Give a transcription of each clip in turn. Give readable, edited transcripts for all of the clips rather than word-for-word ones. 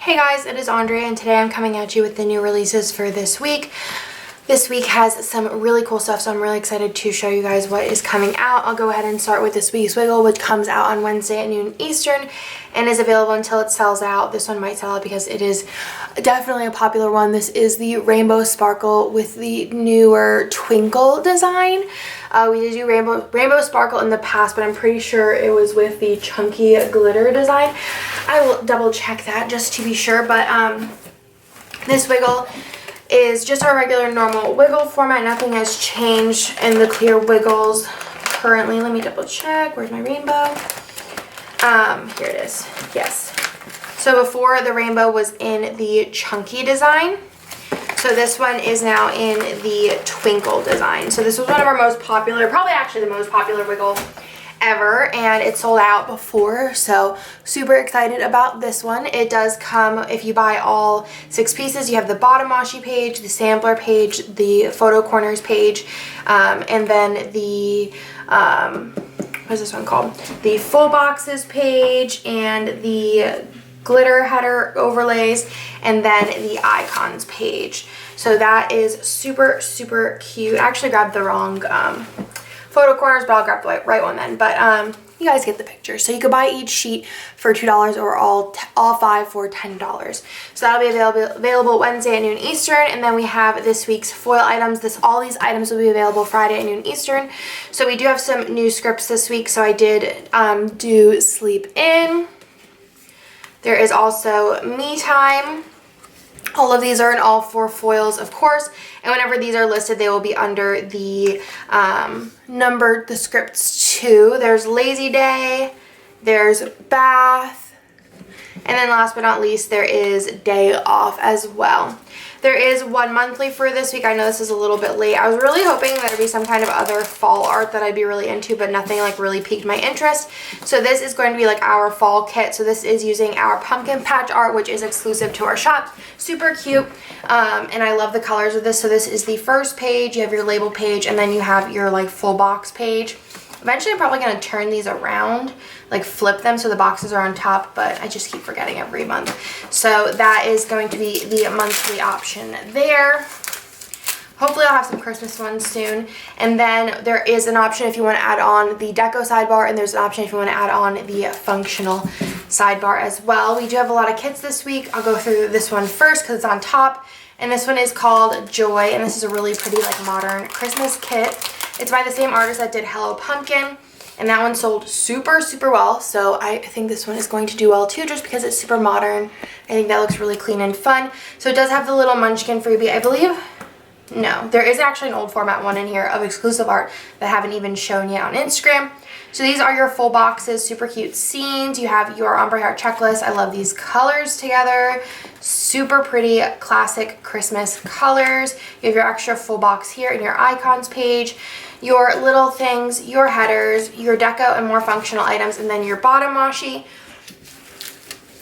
Hey guys, it is Andrea and today I'm coming at you with the new releases for this week. This week has some really cool stuff, so I'm really excited to show you guys what is coming out. I'll go ahead and start with this week's wiggle, which comes out on Wednesday at noon Eastern and is available until it sells out. This one might sell out because it is definitely a popular one. This is the Rainbow Sparkle with the newer Twinkle design. We did do Rainbow Sparkle in the past, but I'm pretty sure it was with the chunky glitter design. I will double check that just to be sure, but this wiggle is just our regular normal wiggle format. Nothing has changed in the clear wiggles currently. Let me double check. Where's my rainbow? Here it is. Yes. So before, the rainbow was in the chunky design. So this one is now in the Twinkle design. So this was one of our most popular, probably actually the most popular wiggle ever, and it sold out before, so super excited about this one. It does come, if you buy all 6 pieces, you have the bottom washi page, the sampler page, the photo corners page, and then the what's this one called, the full boxes page, and the glitter header overlays, and then the icons page. So that is super cute. I actually grabbed the wrong photo corners, but I'll grab the right one then. But you guys get the picture. So you could buy each sheet for $2 or all 5 for $10. So that'll be available Wednesday at noon Eastern. And then we have this week's foil items. All these items will be available Friday at noon Eastern. So we do have some new scripts this week. So I did do Sleep In. There is also Me Time. All of these are in all 4 foils, of course, and whenever these are listed, they will be under the numbered, the scripts too. There's Lazy Day, there's Bath, and then last but not least, there is Day Off as well. There is one monthly for this week. I know this is a little bit late. I was really hoping that there'd be some kind of other fall art that I'd be really into, but nothing like really piqued my interest. So this is going to be like our fall kit. So this is using our pumpkin patch art, which is exclusive to our shop. Super cute. And I love the colors of this. So this is the first page. You have your label page, and then you have your like full box page. Eventually, I'm probably going to turn these around, like flip them so the boxes are on top, but I just keep forgetting every month. So that is going to be the monthly option there. Hopefully I'll have some Christmas ones soon. And then there is an option if you want to add on the deco sidebar, and there's an option if you want to add on the functional sidebar as well. We do have a lot of kits this week. I'll go through this one first because it's on top. And this one is called Joy, and this is a really pretty like modern Christmas kit. It's by the same artist that did Hello Pumpkin, and that one sold super well, so I think this one is going to do well too, just because it's super modern. I think that looks really clean and fun. So it does have the little munchkin freebie, I believe. No, there is actually an old format one in here of exclusive art that I haven't even shown yet on Instagram. So these are your full boxes, super cute scenes. You have your ombre heart checklist. I love these colors together. Super pretty classic Christmas colors. You have your extra full box here in your icons page, your little things, your headers, your deco and more functional items, and then your bottom washi.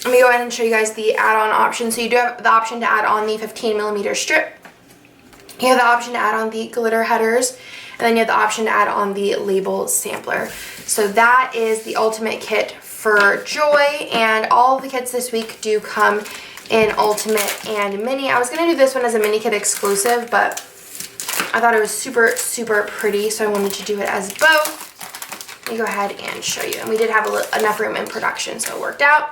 Let me go ahead and show you guys the add-on option. So you do have the option to add on the 15mm strip. You have the option to add on the glitter headers, and then you have the option to add on the label sampler. So that is the ultimate kit for Joy, and all of the kits this week do come in ultimate and mini. I was going to do this one as a mini kit exclusive, but I thought it was super pretty, so I wanted to do it as both. Let me go ahead and show you. And we did have enough room in production, so it worked out.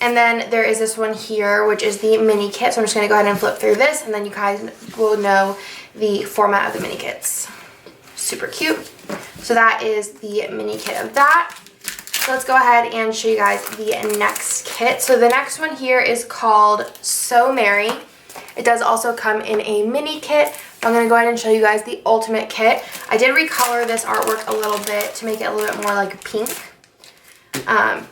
And then there is this one here, which is the mini kit. So I'm just going to go ahead and flip through this, and then you guys will know the format of the mini kits. Super cute. So that is the mini kit of that. So let's go ahead and show you guys the next kit. So the next one here is called So Merry. It does also come in a mini kit. I'm going to go ahead and show you guys the ultimate kit. I did recolor this artwork a little bit to make it a little bit more like pink.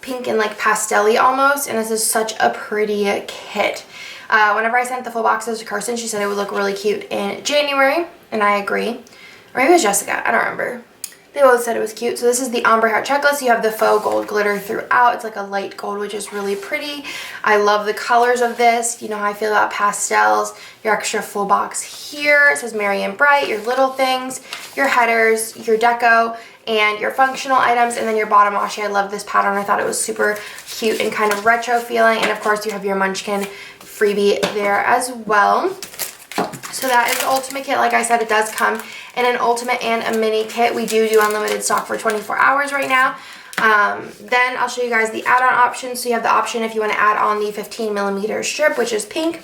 Pink and like pastel-y almost, and this is such a pretty kit. Whenever I sent the full boxes to Kirsten, she said it would look really cute in January, and I agree. Or maybe it was Jessica, I don't remember. They both said it was cute. So this is the ombre heart checklist. You have the faux gold glitter throughout. It's like a light gold, which is really pretty. I love the colors of this. You know how I feel about pastels. Your extra full box here. It says Merry and Bright, your little things, your headers, your deco, and your functional items, and then your bottom washi. I love this pattern. I thought it was super cute and kind of retro feeling. And of course you have your Munchkin freebie there as well. So that is the ultimate kit. Like I said, it does come in an ultimate and a mini kit. We do unlimited stock for 24 hours right now. Then I'll show you guys the add-on options. So you have the option if you want to add on the 15mm strip, which is pink.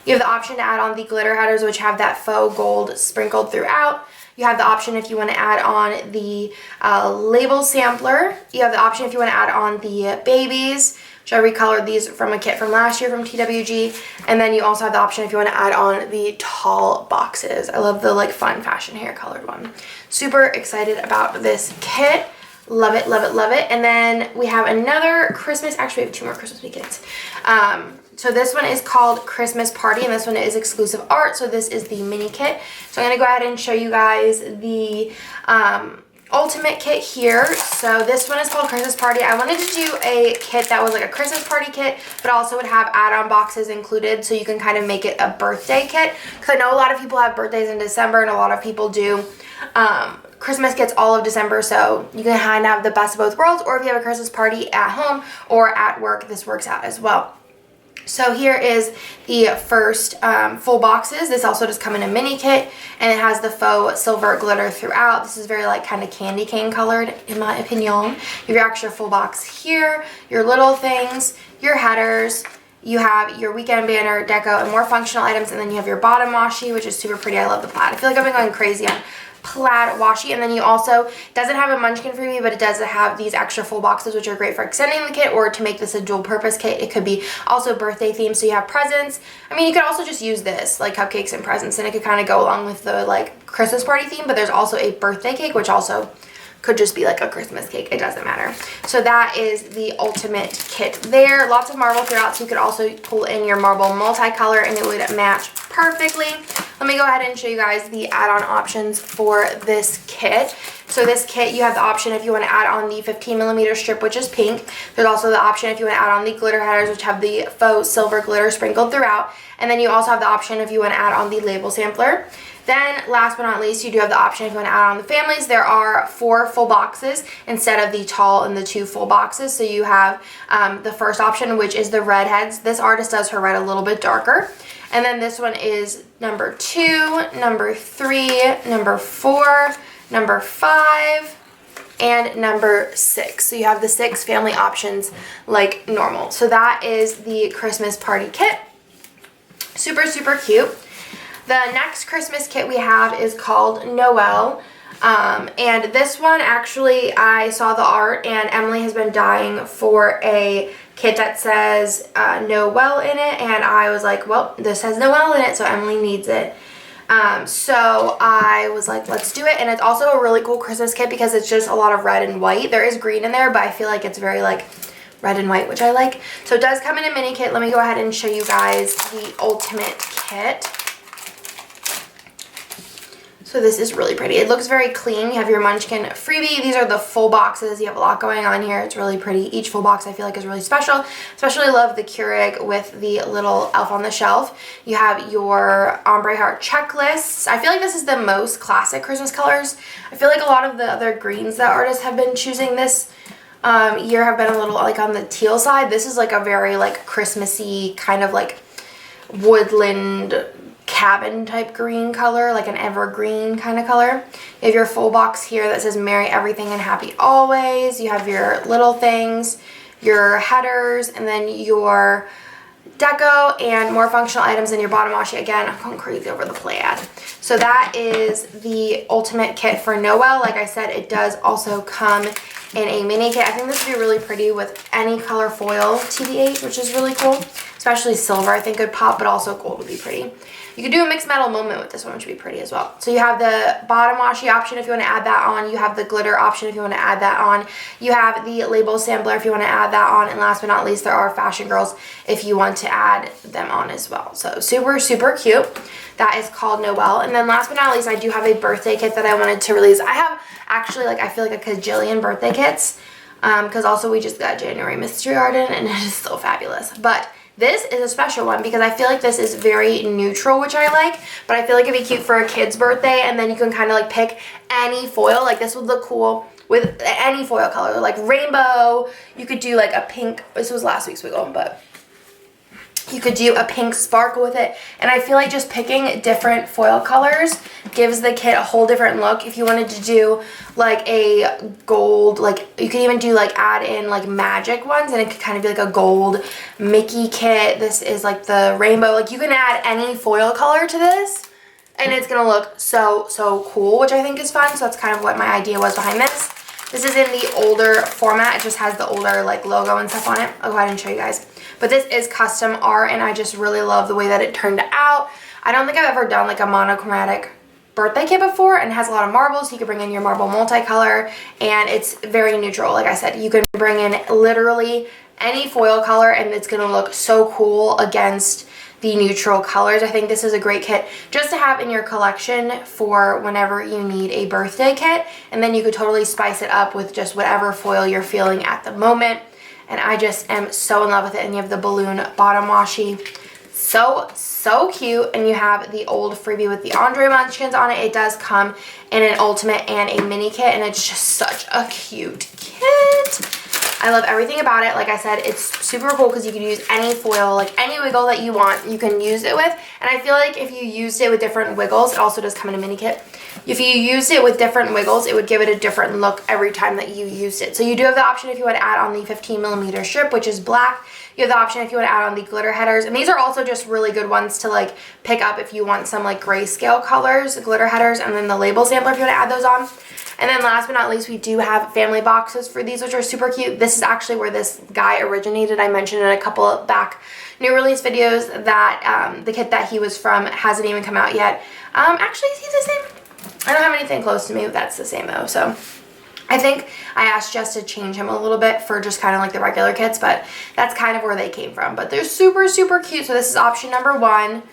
You have the option to add on the glitter headers, which have that faux gold sprinkled throughout. You have the option if you want to add on the label sampler. You have the option if you want to add on the babies, which I recolored these from a kit from last year from TWG. And then you also have the option if you want to add on the tall boxes. I love the like fun fashion hair colored one. Super excited about this kit. Love it, love it, love it. And then we have another Christmas, actually we have two more Christmas kits. So this one is called Christmas Party, and this one is exclusive art. So this is the mini kit. So I'm going to go ahead and show you guys the ultimate kit here. So this one is called Christmas Party. I wanted to do a kit that was like a Christmas party kit, but also would have add-on boxes included, so you can kind of make it a birthday kit. Because I know a lot of people have birthdays in December, and a lot of people do Christmas kits all of December, so you can kind of have the best of both worlds. Or if you have a Christmas party at home or at work, this works out as well. So here is the first full boxes. This also does come in a mini kit, and it has the faux silver glitter throughout. This is very like kind of candy cane colored in my opinion. You have your extra full box here, your little things, your headers. You have your weekend banner, deco, and more functional items, and then you have your bottom washi, which is super pretty. I love the plaid. I feel like I've been going crazy on plaid washi. And then you also, doesn't have a Munchkin freebie, but it does have these extra full boxes, which are great for extending the kit or to make this a dual purpose kit. It could be also birthday themed, so you have presents. I mean, you could also just use this like cupcakes and presents, and it could kind of go along with the like Christmas party theme, but there's also a birthday cake, which also could just be like a Christmas cake. It doesn't matter. So that is the ultimate kit there. Lots of marble throughout, so you could also pull in your marble multicolor and it would match perfectly. Let me go ahead and show you guys the add-on options for this kit. So this kit, you have the option if you want to add on the 15mm strip, which is pink. There's also the option if you want to add on the glitter headers, which have the faux silver glitter sprinkled throughout. And then you also have the option if you want to add on the label sampler. Then, last but not least, you do have the option if you want to add on the families. There are 4 full boxes instead of the tall and the 2 full boxes. So you have the first option, which is the redheads. This artist does her red a little bit darker. And then this one is number 2, number 3, number 4, number 5, and number 6. So you have the 6 family options like normal. So that is the Christmas party kit. Super, super cute. The next Christmas kit we have is called Noelle. And this one, actually, I saw the art, and Emily has been dying for a kit that says Noelle in it, and I was like, well, this has Noelle in it, so Emily needs it. So I was like, let's do it. And it's also a really cool Christmas kit because it's just a lot of red and white. There is green in there, but I feel like it's very like red and white, which I like. So it does come in a mini kit. Let me go ahead and show you guys the ultimate kit. So this is really pretty. It looks very clean. You have your Munchkin freebie. These are the full boxes. You have a lot going on here. It's really pretty. Each full box I feel like is really special. Especially love the Keurig with the little elf on the shelf. You have your ombre heart checklists. I feel like this is the most classic Christmas colors. I feel like a lot of the other greens that artists have been choosing this year have been a little like on the teal side. This is like a very like Christmassy kind of like woodland cabin type green color, like an evergreen kind of color. You have your full box here that says Merry Everything and Happy Always. You have your little things, your headers, and then your deco and more functional items in your bottom washi. Again, I'm going crazy over the plaid. So that is the ultimate kit for Noelle. Like I said, it does also come in a mini kit. I think this would be really pretty with any color foil TBH, which is really cool. especially silver I think would pop, but also gold would be pretty. You could do a mixed metal moment with this one, which would be pretty as well. So you have the bottom washi option if you want to add that on. You have the glitter option if you want to add that on. You have the label sampler if you want to add that on. And last but not least, there are fashion girls if you want to add them on as well. So super, super cute. That is called Noelle. And then last but not least, I do have a birthday kit that I wanted to release. I have actually, like, I feel like a cajillion birthday kits because also we just got January Mystery Garden and it is so fabulous. But this is a special one because I feel like this is very neutral, which I like, but I feel like it'd be cute for a kid's birthday, and then you can kind of like pick any foil. Like this would look cool with any foil color, like rainbow. You could do like a pink, this was last week's wiggle, but you could do a pink sparkle with it. And I feel like just picking different foil colors gives the kit a whole different look. If you wanted to do like a gold, like you could even do like add in like magic ones, and it could kind of be like a gold Mickey kit. This is like the rainbow. Like you can add any foil color to this and it's gonna look so, so cool, which I think is fun. So that's kind of what my idea was behind this. This is in the older format. It just has the older like logo and stuff on it. I'll go ahead and show you guys. But this is custom art, and I just really love the way that it turned out. I don't think I've ever done like a monochromatic birthday kit before, and it has a lot of marbles. You can bring in your marble multicolor, and it's very neutral. Like I said, you can bring in literally any foil color, and it's gonna look so cool against the neutral colors. I think this is a great kit just to have in your collection for whenever you need a birthday kit, and then you could totally spice it up with just whatever foil you're feeling at the moment. And I just am so in love with it. And you have the balloon bottom washi. So, so cute. And you have the old freebie with the Andre Munchkins on it. It does come in an ultimate and a mini kit, and it's just such a cute kit. I love everything about it. Like I said, it's super cool because you can use any foil, like any wiggle that you want, you can use it with. And I feel like if you used it with different wiggles, it also does come in a mini kit. If you used it with different wiggles, it would give it a different look every time that you used it. So you do have the option if you want to add on the 15mm strip, which is black. You have the option if you want to add on the glitter headers. And these are also just really good ones to like pick up if you want some like grayscale colors, glitter headers, and then the label sampler if you want to add those on. And then last but not least, we do have family boxes for these, which are super cute. This is actually where this guy originated. I mentioned in a couple of back new release videos that the kit that he was from hasn't even come out yet. Actually, is he the same? I don't have anything close to me that's the same though, so I think I asked Jess to change him a little bit for just kind of like the regular kits, but that's kind of where they came from. But they're super, super cute. So this is option number 1.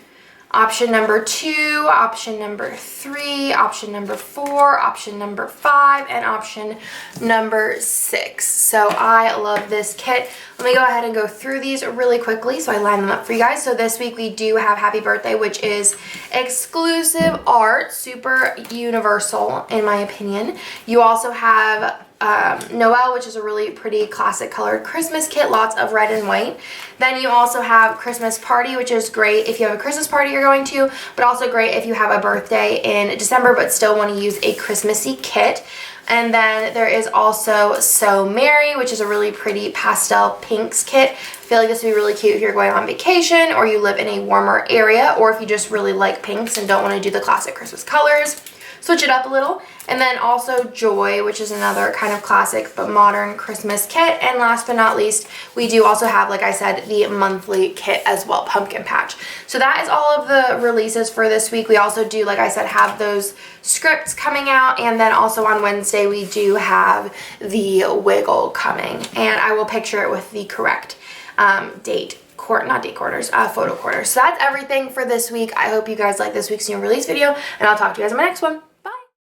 Option number 2, option number 3, option number 4, option number 5, and option number 6. So I love this kit. Let me go ahead and go through these really quickly so I line them up for you guys. So this week we do have Happy Birthday, which is exclusive art, super universal in my opinion. You also have Noelle, which is a really pretty classic colored Christmas kit, lots of red and white. Then you also have Christmas Party, which is great if you have a Christmas party you're going to, but also great if you have a birthday in December but still want to use a Christmassy kit. And then there is also So Merry, which is a really pretty pastel pinks kit. I feel like this would be really cute if you're going on vacation or you live in a warmer area, or if you just really like pinks and don't want to do the classic Christmas colors. Switch it up a little. And then also Joy, which is another kind of classic but modern Christmas kit. And last but not least, we do also have, like I said, the monthly kit as well, Pumpkin Patch. So that is all of the releases for this week. We also do, like I said, have those scripts coming out. And then also on Wednesday, we do have the wiggle coming. And I will picture it with the correct photo corners. So that's everything for this week. I hope you guys like this week's new release video, and I'll talk to you guys in my next one.